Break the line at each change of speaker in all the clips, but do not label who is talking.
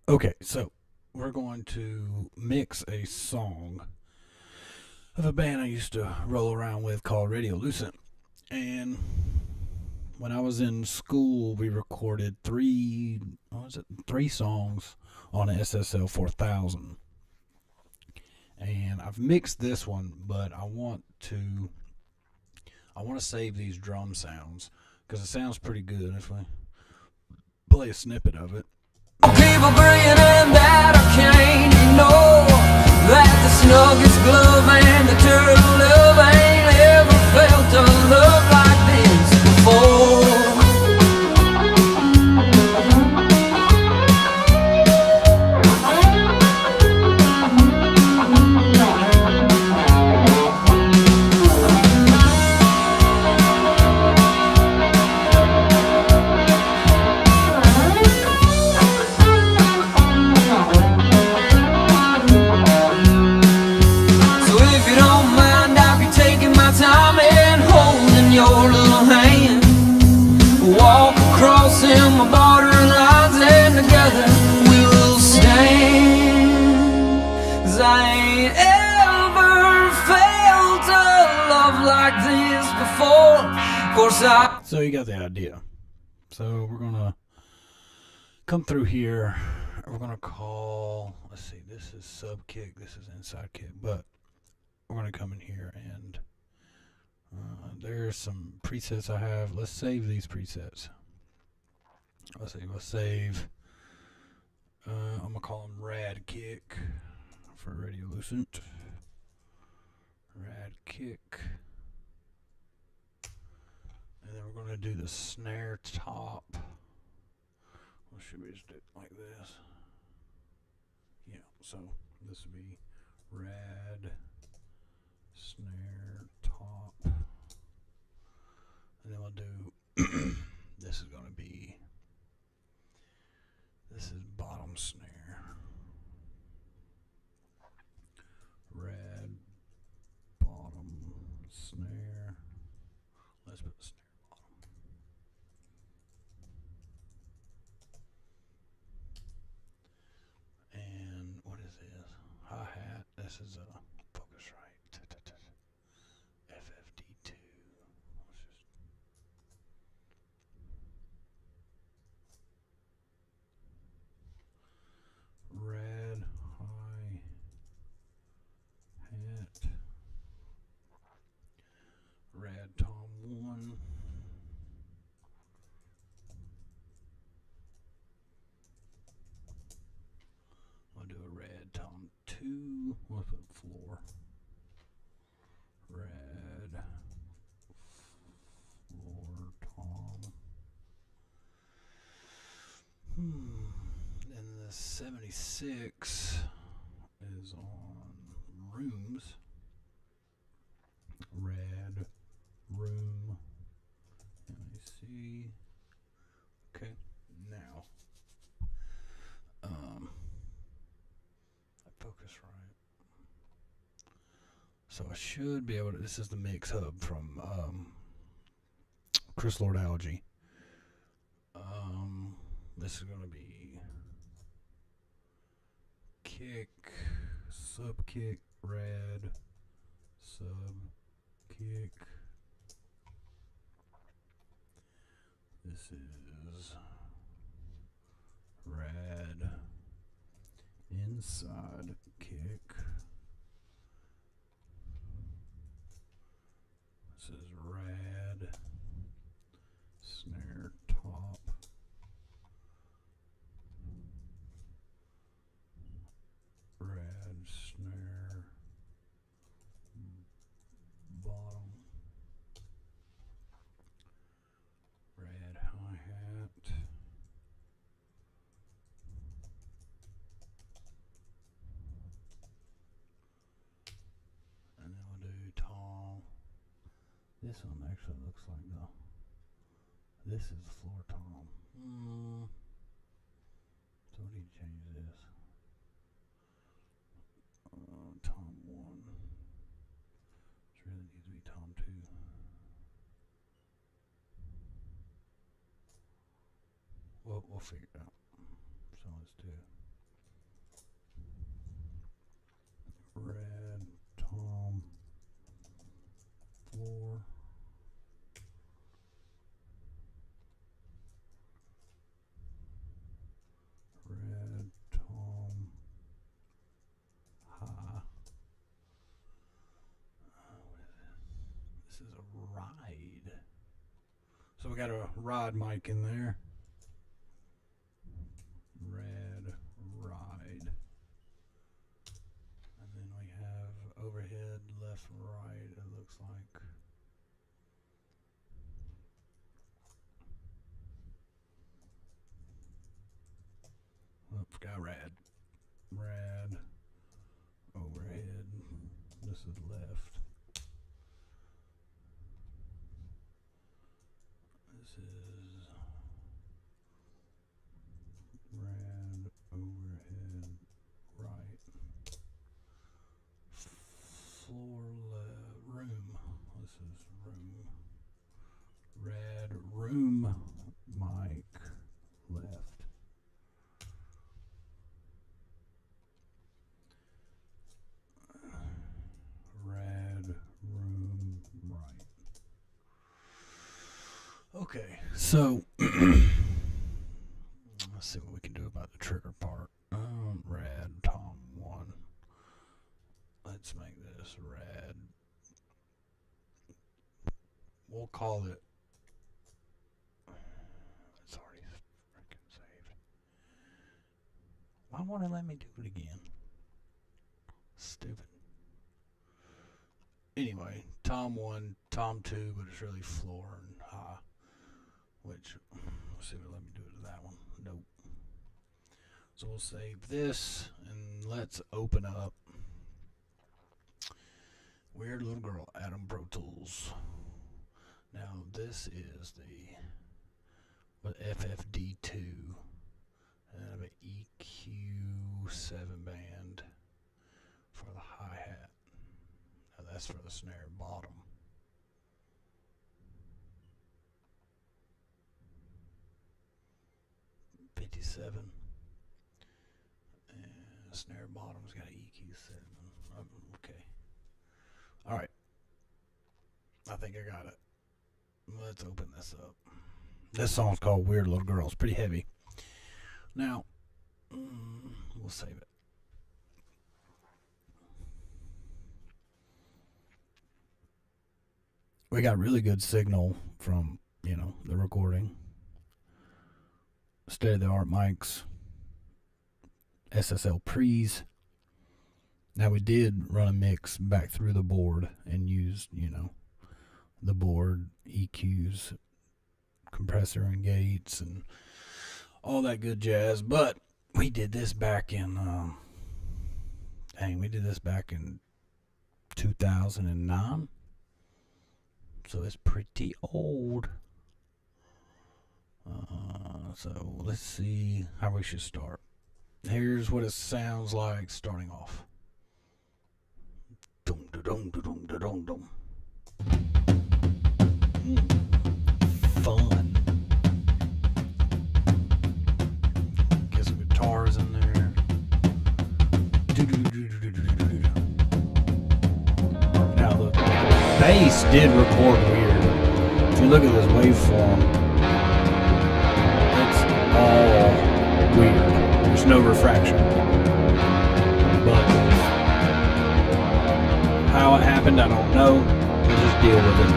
Okay, so we're going to mix a song of a band I used to roll around with called Radiolucent. And when I was in school, we recorded three songs on an SSL 4000. And I've mixed this one, but I want to save these drum sounds because it sounds pretty good if we play a snippet of it.
People bringing in that arcane, you know that the snuggest glove and the turtle love ain't ever felt a love like this before. So if you don't mind, I'll be taking my time and holding your little hand. Walk across in my bordering lines and together we will stand. 'Cause I ain't ever felt a love like this before. Of course
So you got the idea. So we're gonna come through here. We're gonna call. Let's see. This is sub kick. This is inside kick. But we're gonna come in here and there's some presets I have. Let's save these presets. Let's see. Let's save. I'm gonna call them Rad Kick for Radiolucent. Rad Kick. And then we're gonna do the snare top. Or should we just do it like this? Yeah, so this would be rad snare top. And then we'll do this is gonna be bottom snare. Rad bottom snare. Let's put the snare bottom. And what is this? Hi-hat. This is a Focusrite FFD2. Let's just red hi-hat. Rad tom 1. I'll do a red tom 2. We'll put floor. Red floor tom. And the 76 is on rooms. Red room. Let me see. Okay, now I focus right. So I should be able to. This is the mix hub from Chris Lord Algae. This is gonna be kick, sub kick, rad, sub kick. This is rad inside kick. This is rad snare top. Rad snare bottom. Rad hi-hat. And then we'll do tom. This one actually looks like this is floor tom. So we need to change this. Tom 1. This really needs to be tom 2. We'll figure it out. So let's do Red Tom floor. Red Tom high. This is a ride. So we got a ride mic in there. Red ride. And then we have overhead, left, right, it looks like. Oh, forgot rad. Rad. Overhead. This is left. This is rad. Overhead. Right. Floor room. This is room. Rad room mic left. Rad room right. Okay, so let's see what we can do about the trigger part. Rad Tom 1. Let's make this rad. We'll call it. It's already freaking saved. Why won't it let me do it again? Stupid. Anyway, Tom 1, Tom 2, but it's really floor and high. Which, let's see if it'll let me do it to that one. Nope. So we'll save this and let's open up Weird Little Girl Atom Pro Tools. Now this is the FFD2 and I have an EQ7 band for the hi-hat. Now that's for the snare bottom. '57. And the snare bottom's got an EQ7. Okay. Alright. I think I got it. Let's open this up. This song's called Weird Little Girl. It's pretty heavy. Now, we'll save it. We got really good signal from, the recording. State-of-the-art mics. SSL pre's. Now we did run a mix back through the board and used, the board, EQs, compressor and gates and all that good jazz. But we did this back in, we did this back in 2009. So it's pretty old. So let's see how we should start. Here's what it sounds like starting off. Dum da dum da dum da dum dum. Fun. Get some guitars in there. Now the bass did record weird. If you look at this waveform, it's all weird. There's no refraction. But how it happened, I don't know. We'll just deal with it.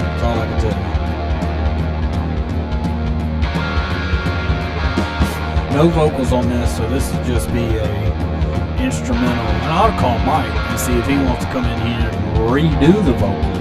That's all I can tell you. No vocals on this, so this will just be a instrumental. And I'll call Mike and see if he wants to come in here and redo the vocals.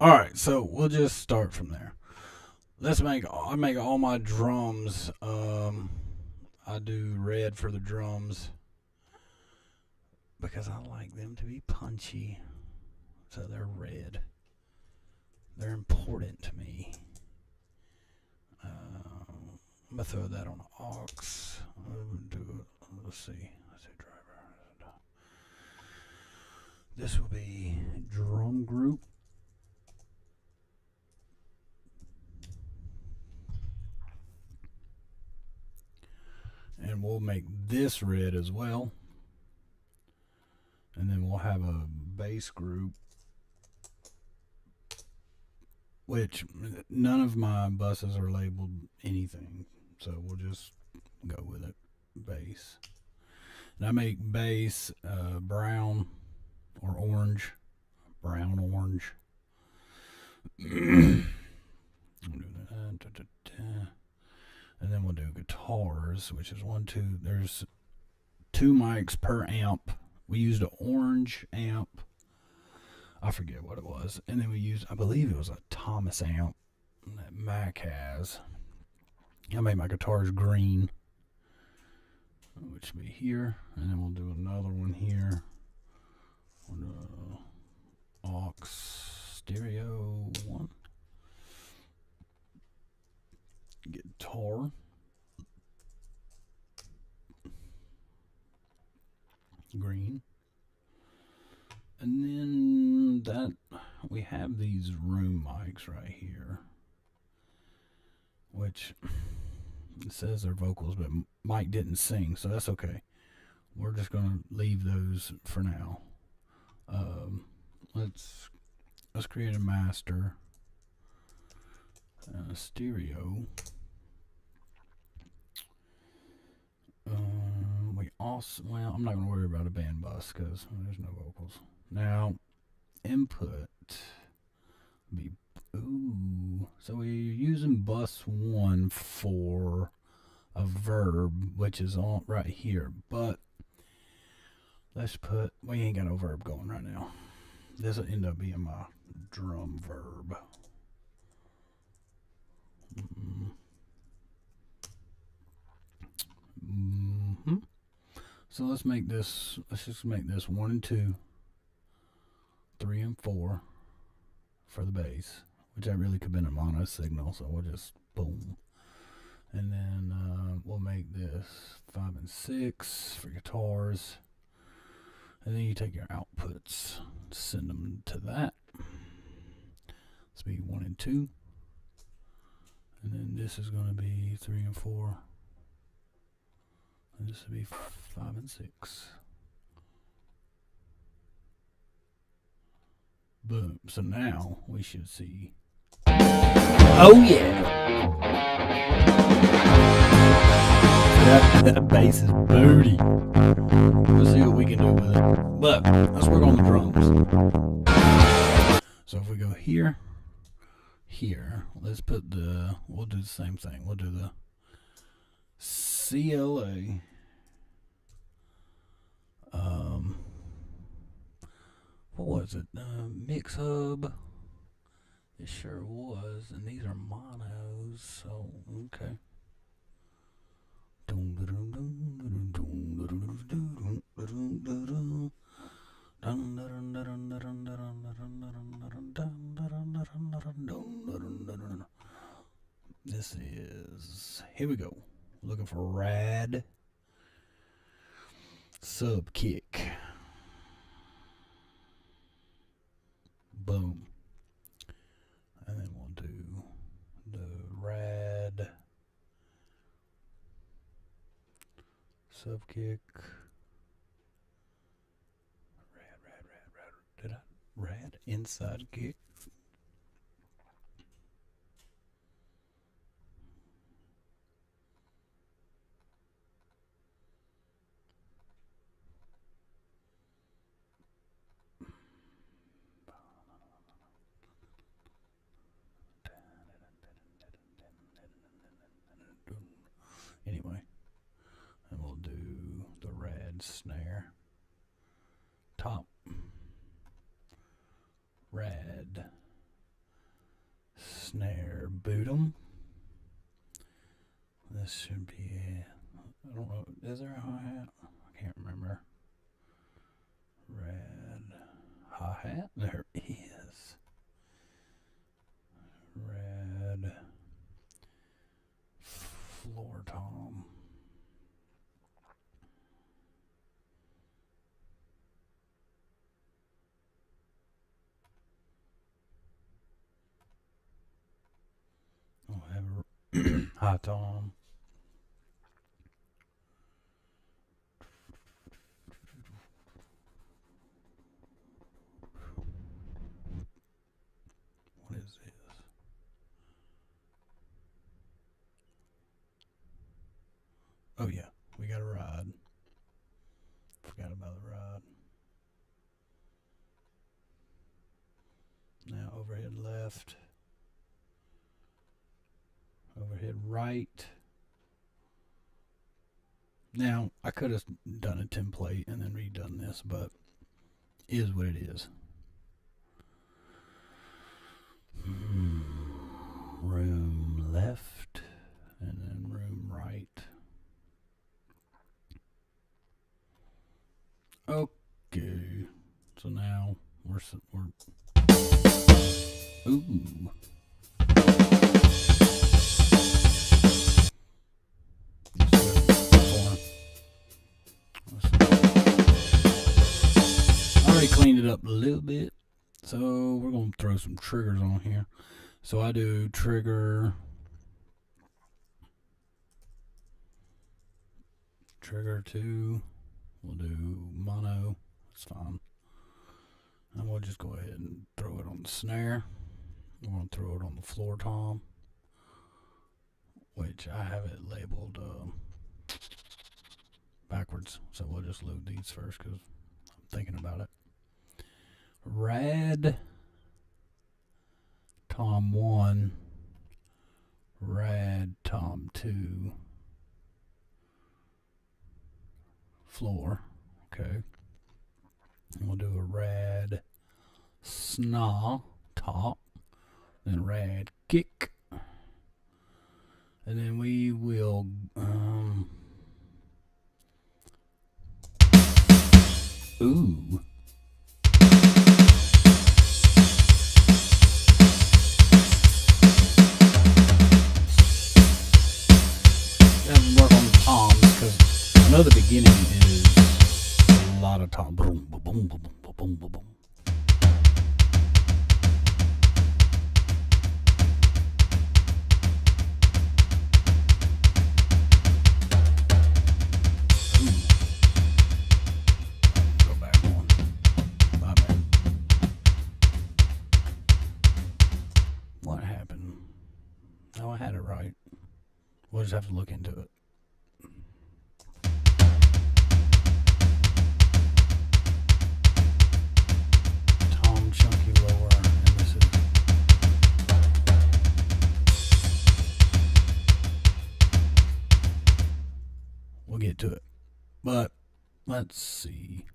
All right, so we'll just start from there. I make all my drums. I do red for the drums because I like them to be punchy. So they're red. They're important to me. I'm gonna throw that on aux. Let's see. Driver. This will be drum group. And we'll make this red as well. And then we'll have a bass group, which none of my buses are labeled anything. So we'll just go with it. Bass. And I make bass brown or orange. Brown, orange. And then we'll do guitars, which is 1, 2. There's 2 mics per amp. We used an orange amp. I forget what it was. And then we used, I believe it was a Thomas amp that Mac has. I made my guitars green, which will be here. And then we'll do another one here. Aux stereo 1. Guitar. Green. And then that we have these room mics right here, which it says they're vocals, but Mike didn't sing, so that's okay. We're just gonna leave those for now. Let's create a master, stereo. I'm not going to worry about a band bus because there's no vocals. Now, input be so we're using bus 1 for a verb, which is on right here. But let's put, we ain't got no verb going right now. This will end up being my drum verb. So let's just make this 1 and 2, 3 and 4 for the bass, which I really could have been a mono signal, so we'll just boom. And then we'll make this 5 and 6 for guitars. And then you take your outputs, send them to that. Let's be 1 and 2. And then this is going to be 3 and 4. And this will be 5 and 6. Boom. So now we should see. Oh yeah! That bass is booty. Let's see what we can do with it. But let's work on the drums. So if we go here, let's put we'll do the same thing. We'll do the CLA. What was it? Mix Hub. It sure was. And these are monos, so okay. This is, here we go. Looking for rad sub kick. Boom. And then we'll do the rad sub kick. Rad. Did I? Rad inside kick. Anyway, and we'll do the rad snare. Top. Rad. snare. Boot 'em. This should be I don't know. Is there a hi-hat? I can't remember. Red hi-hat? There is. Red floor tom. I'll have a high tom. What is this? Oh yeah, we got a ride. Forgot about the ride. Now overhead left. Overhead right. Now, I could have done a template and then redone this, but is what it is. Room left and then room right. Okay, so now we're ooh. I already cleaned it up a little bit, so we're gonna throw some triggers on here. So I do trigger 2. We'll do mono. It's fine. And we'll just go ahead and throw it on the snare. We're going to throw it on the floor tom, which I have it labeled backwards. So we'll just load these first because I'm thinking about it. Rad tom 1, rad tom 2. Floor, okay. And we'll do a rad sna top, then rad kick, and then we will ooh. Doesn't work on the toms because I know the beginning is a lot of tom. Boom, boom, boom, boom, boom, boom, boom, boom. Go back one. My bad. What happened? No, I had it right. We'll just have to look into it. Chunky lower, and this is we'll get to it, but let's see.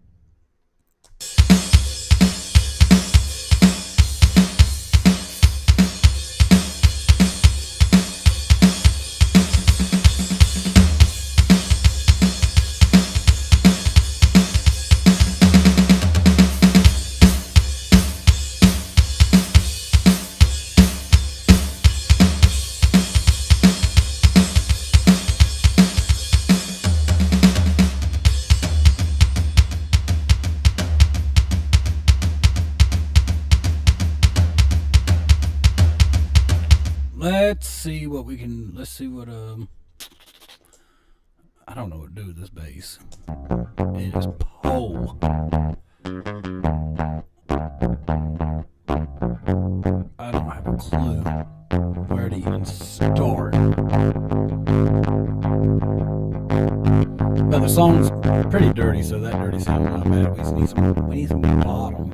Let's see what we can. Let's see what I don't know what to do with this bass. It is pole. I don't have a clue where to even start. But the song's pretty dirty, so that dirty sound not bad. We need some bottom.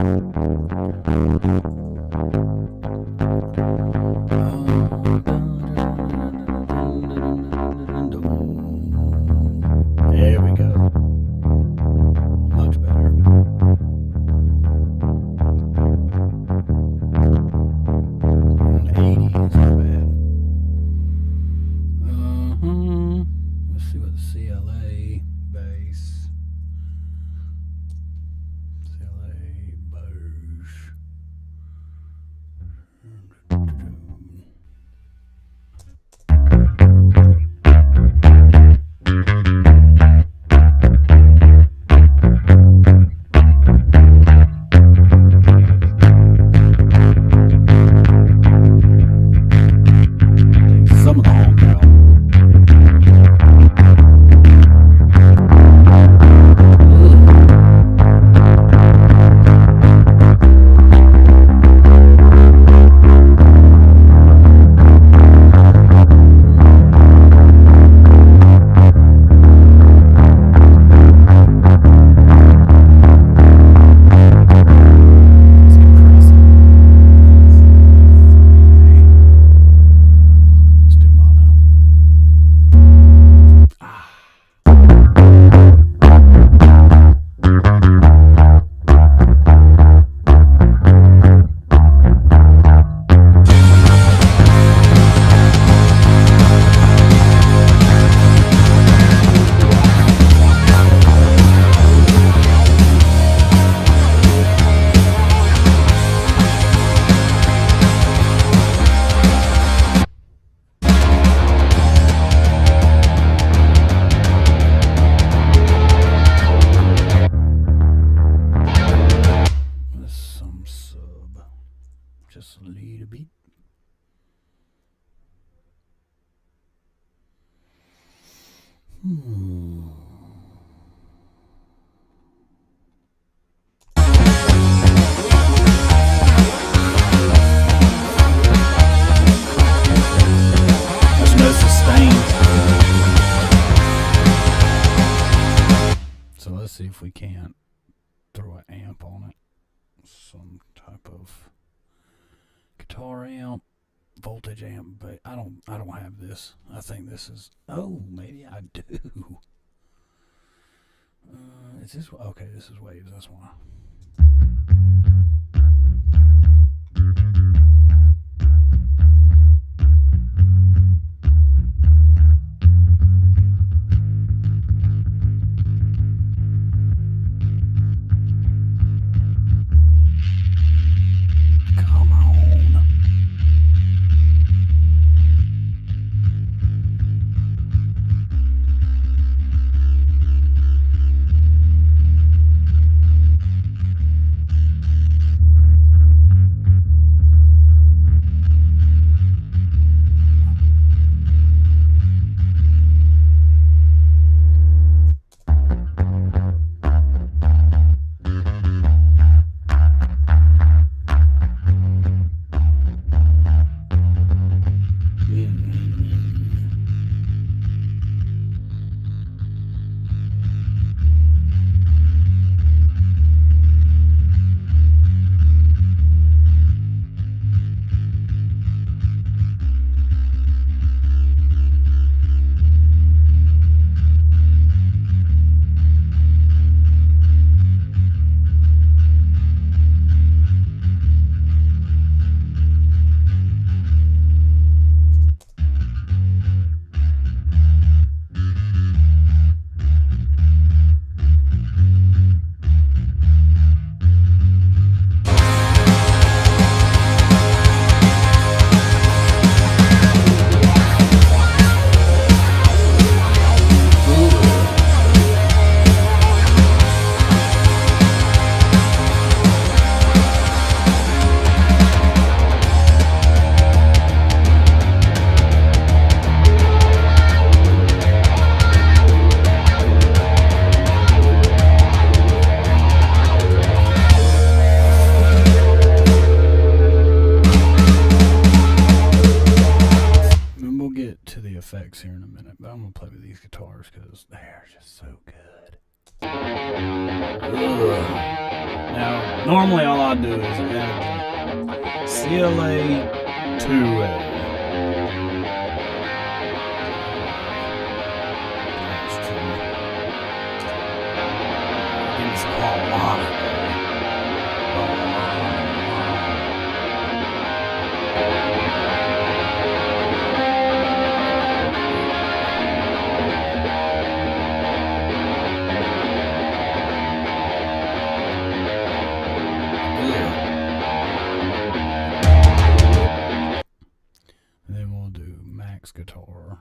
There we go. Much better. And 80s. just a little bit. There's no sustain. So let's see if we can't throw an amp on it. Some type of guitar amp, voltage amp, but I don't have this. I think this is, oh, maybe I do. Is this, okay, this is waves, that's why. Come on. Effects here in a minute, but I'm gonna play with these guitars because they're just so good. Now, normally all I do is add CLA 2A. That's true. Give me some harmonic. Guitar.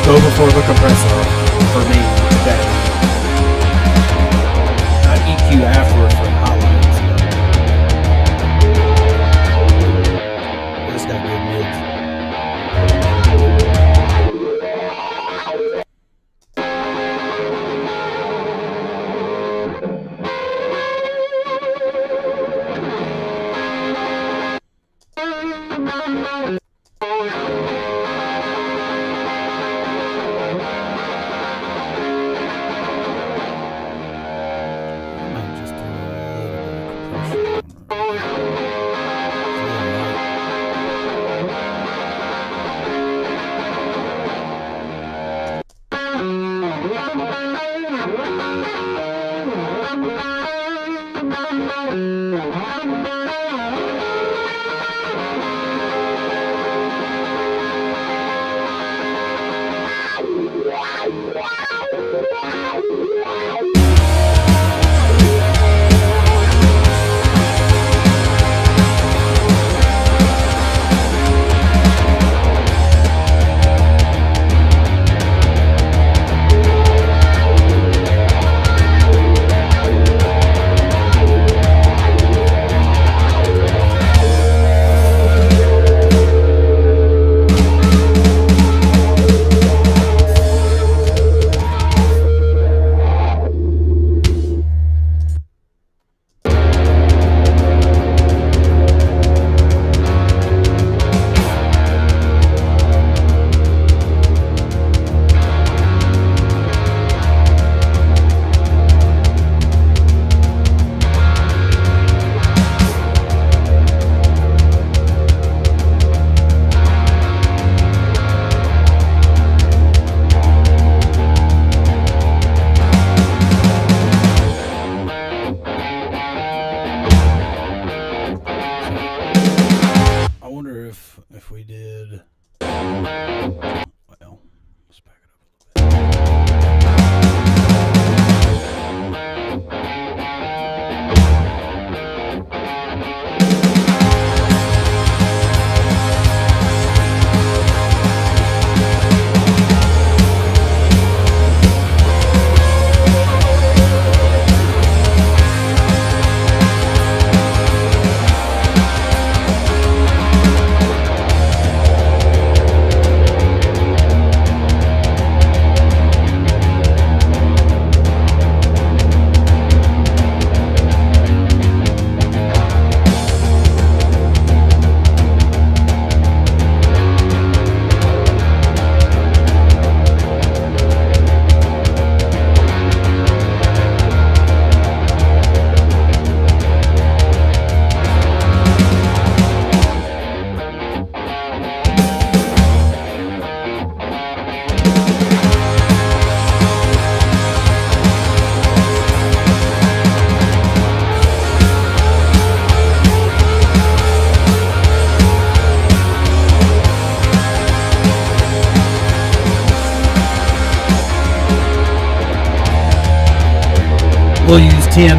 Go before the compressor for me today. Not EQ afterwards for highlights. It's got good mids. If we did, well, let's back it up a little bit. We'll use 10.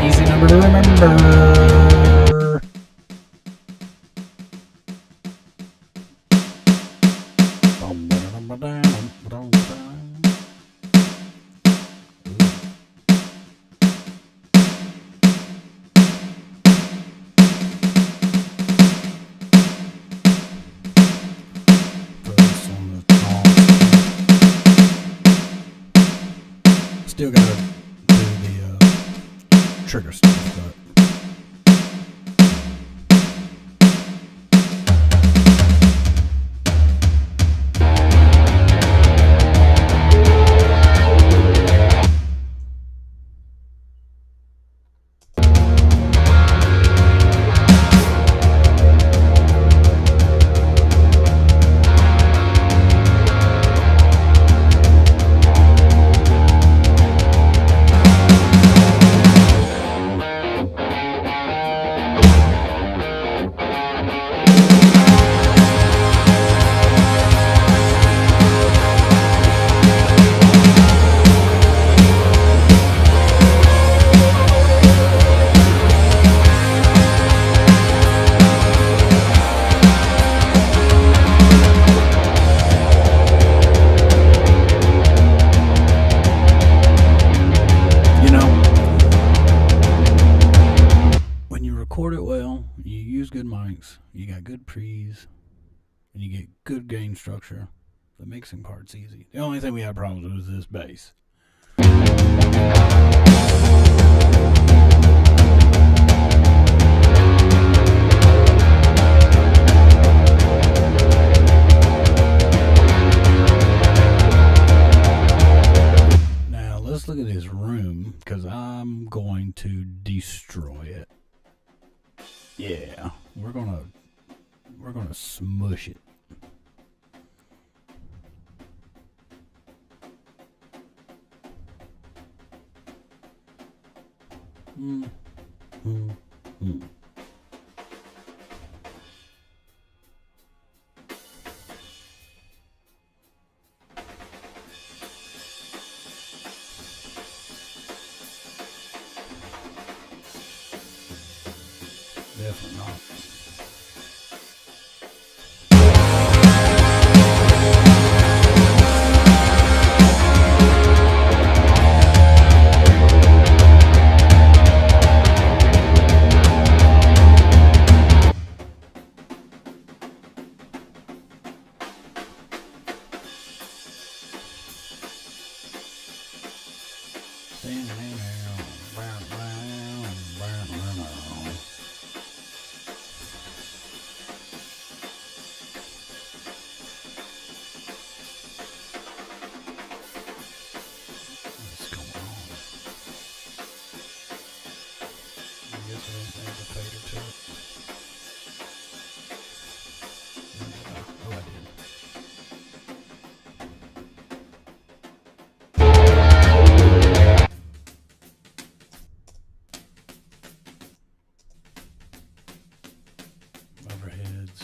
Easy number to remember. Still gotta do the trigger stuff, but joints, you got good pre's, and you get good gain structure. The mixing part's easy. The only thing we had problems with was this bass. Now let's look at this room, because I'm going to destroy it. Yeah, we're gonna smush it. Definitely not. Overheads.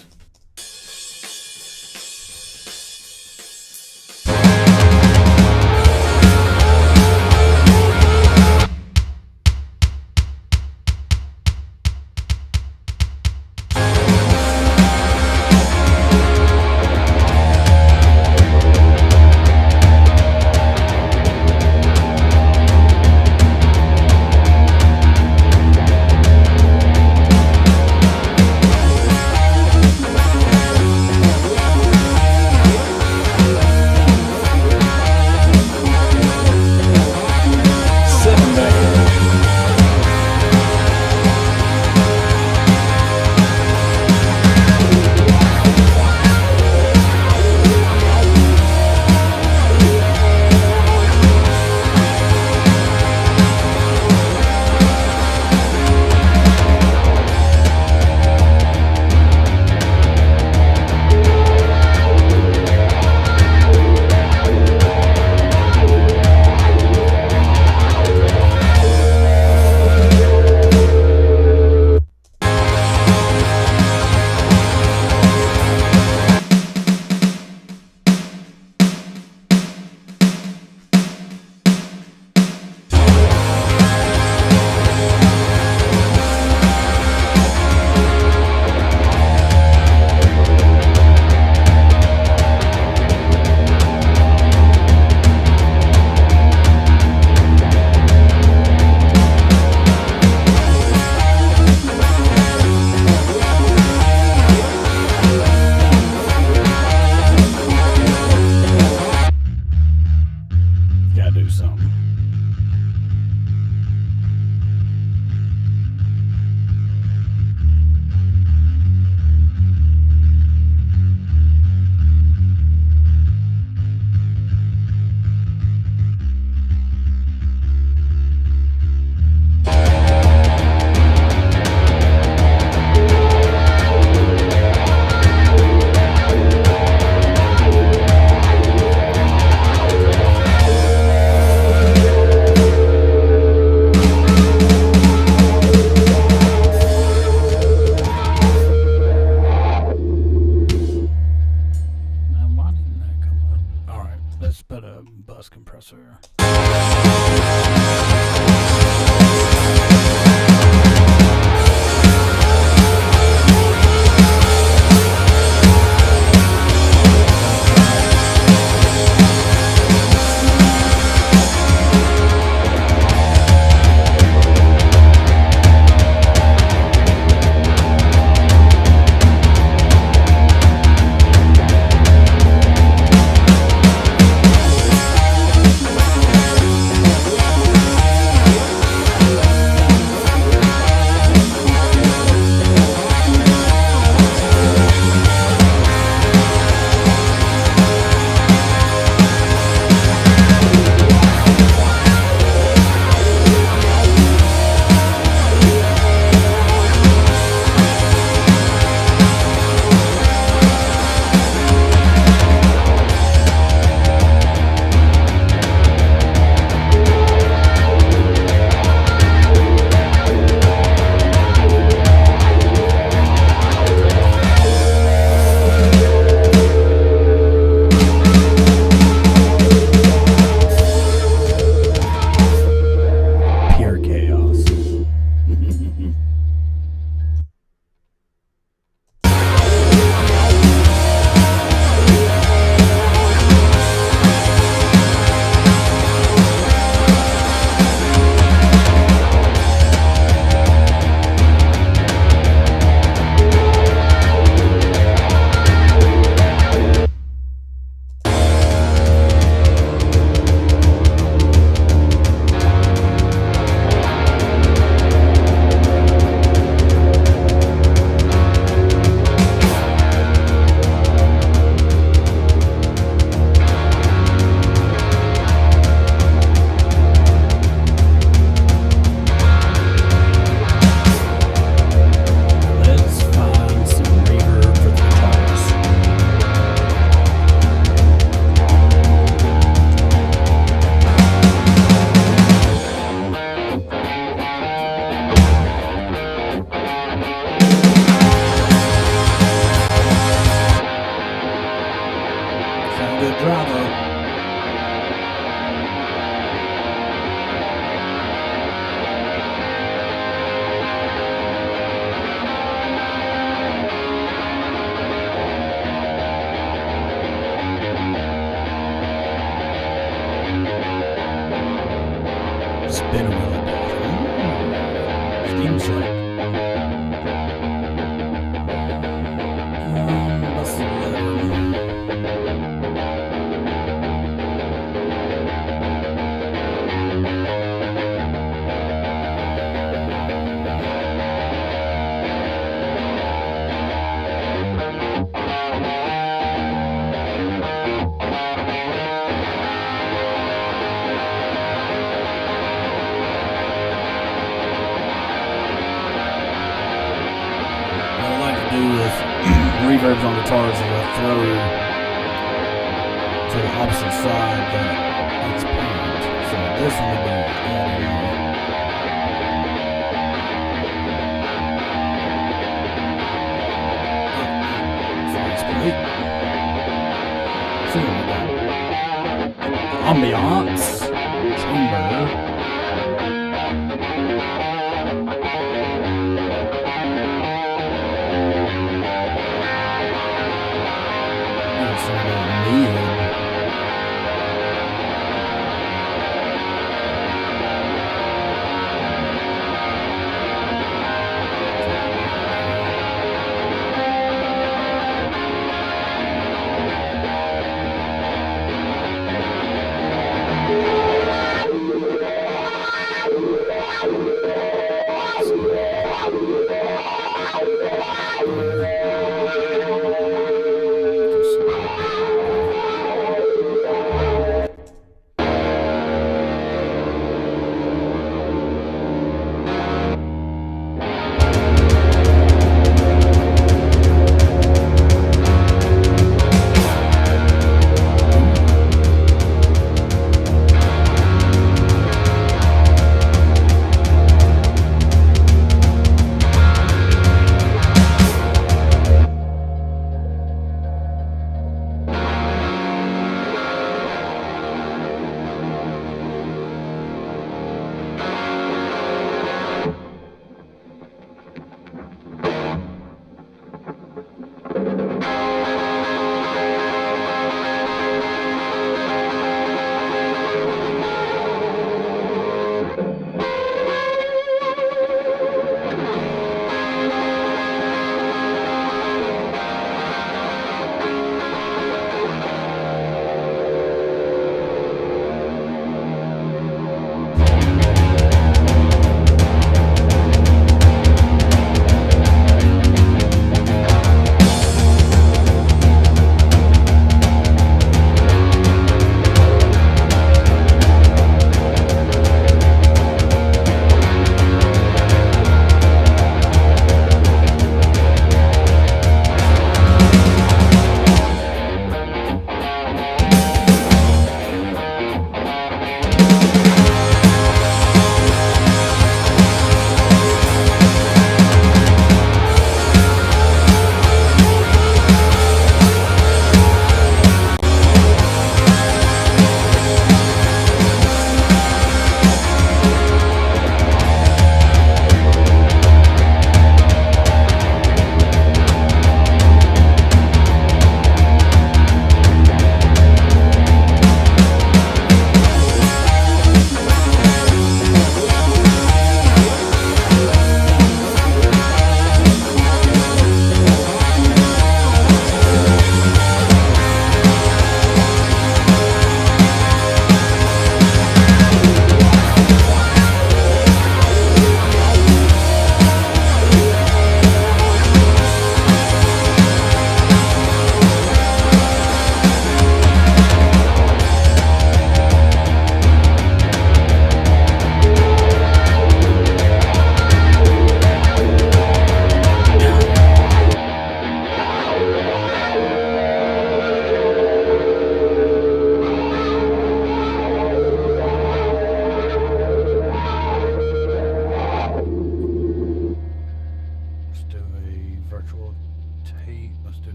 Steam Select. What's the reverbs on guitars is I throw to the opposite side that it's panned. So this one would be sounds great. So ambiance chamber.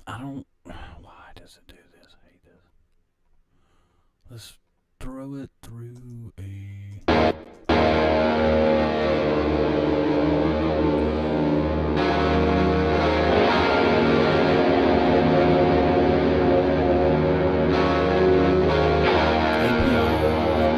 I don't. Why does it do this? I hate this. Let's throw it through a. API.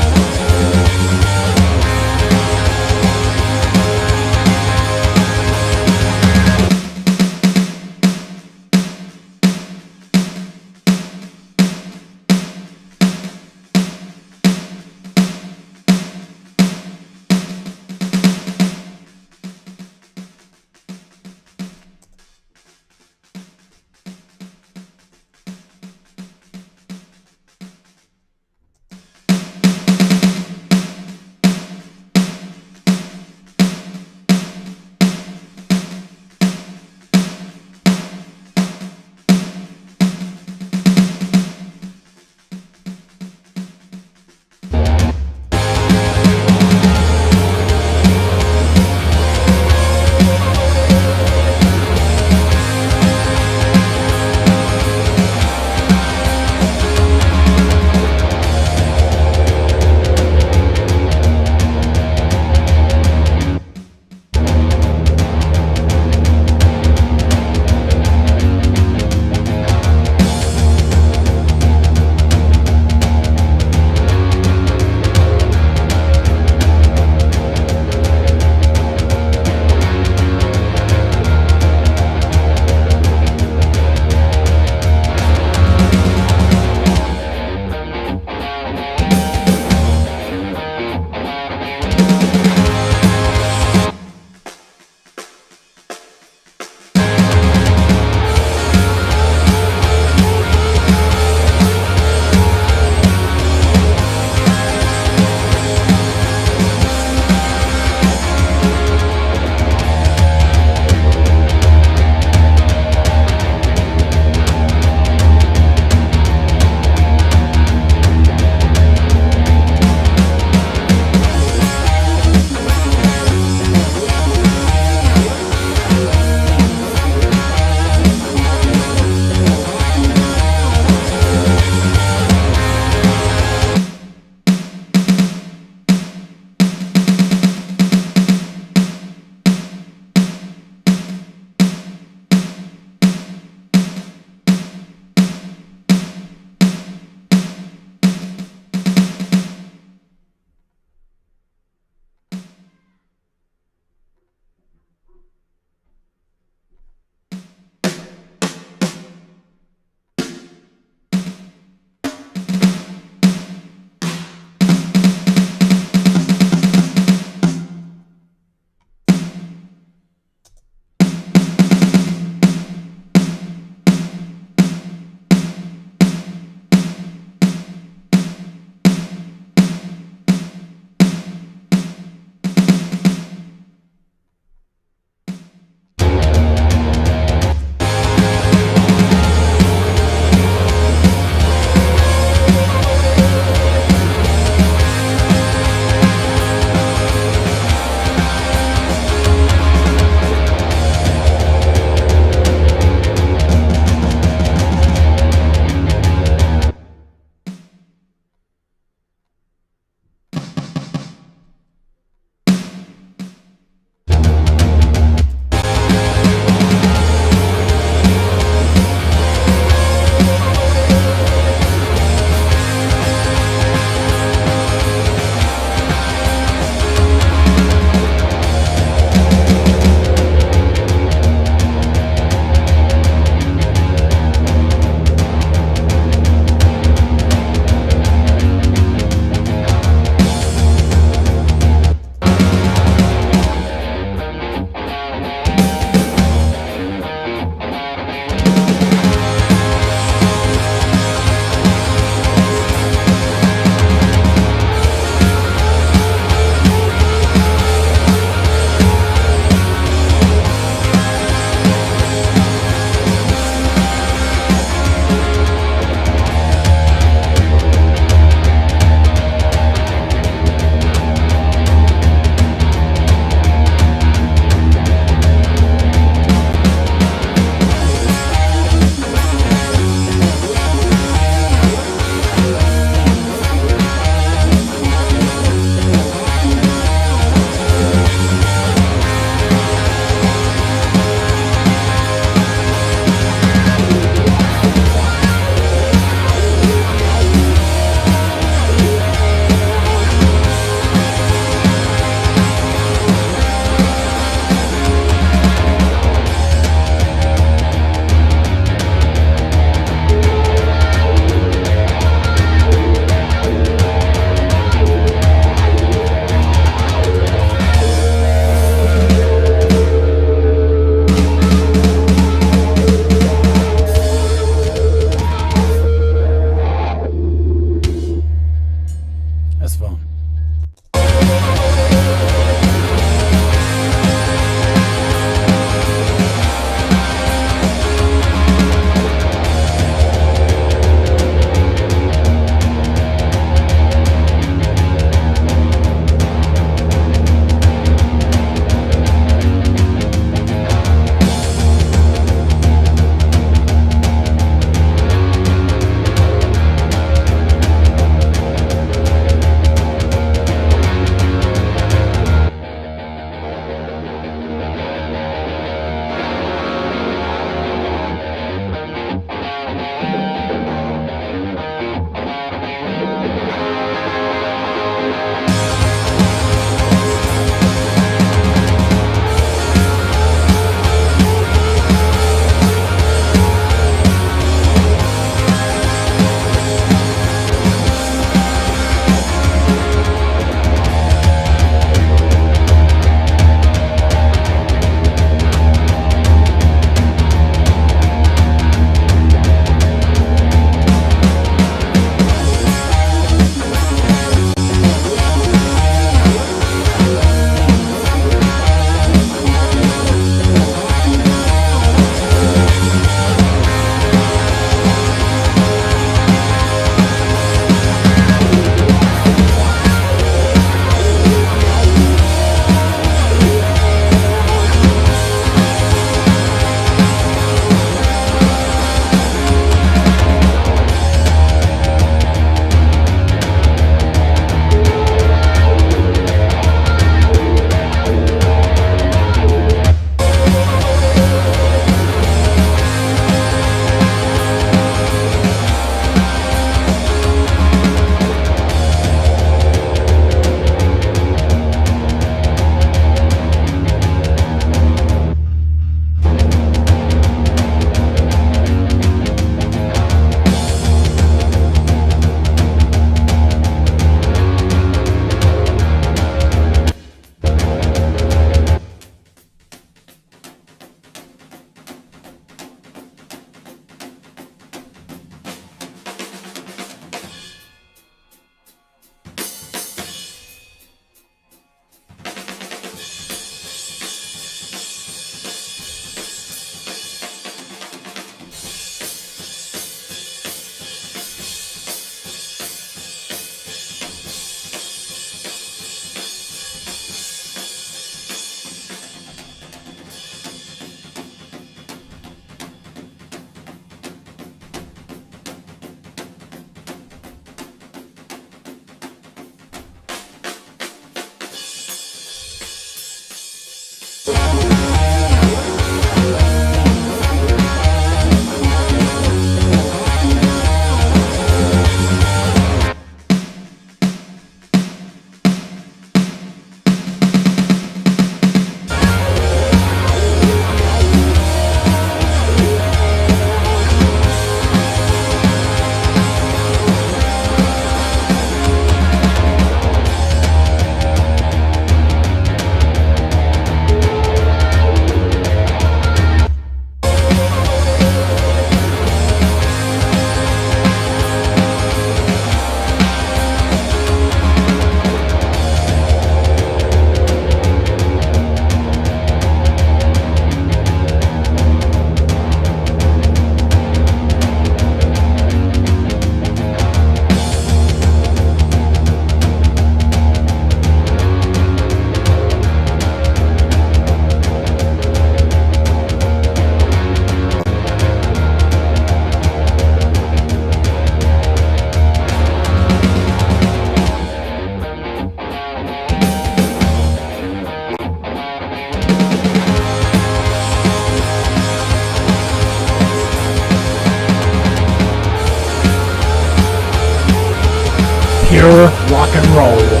more rock and roll.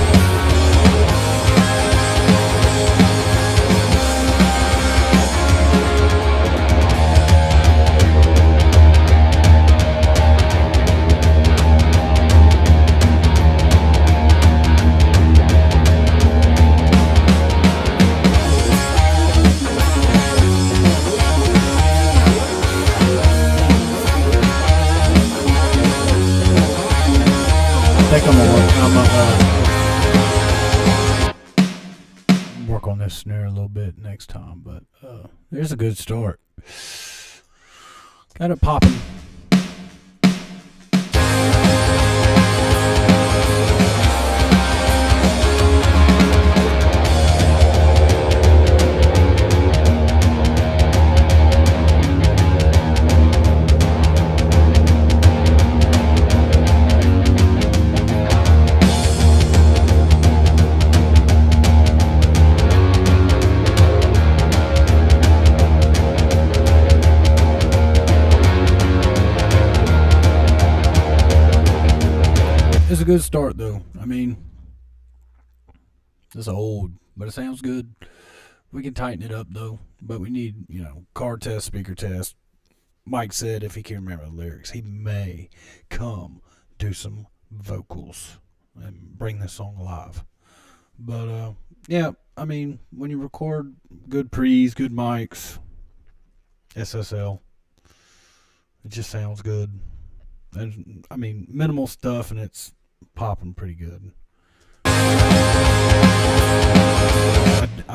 I think I'm gonna work on this snare a little bit next time, but there's a good start. Got it popping. It's a good start, though. I mean, it's old, but it sounds good. We can tighten it up, though. But we need, card test, speaker test. Mike said if he can remember the lyrics, he may come do some vocals and bring this song alive. But, yeah, I mean, when you record good pre's, good mics, SSL, it just sounds good. And, I mean, minimal stuff, and it's popping pretty good. I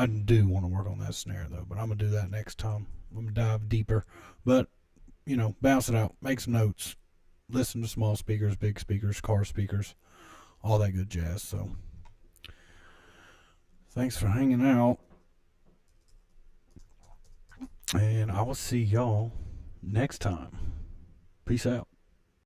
do want to work on that snare, though, but I'm going to do that next time. I'm going to dive deeper. But, bounce it out. Make some notes. Listen to small speakers, big speakers, car speakers, all that good jazz. So, thanks for hanging out. And I will see y'all next time. Peace out.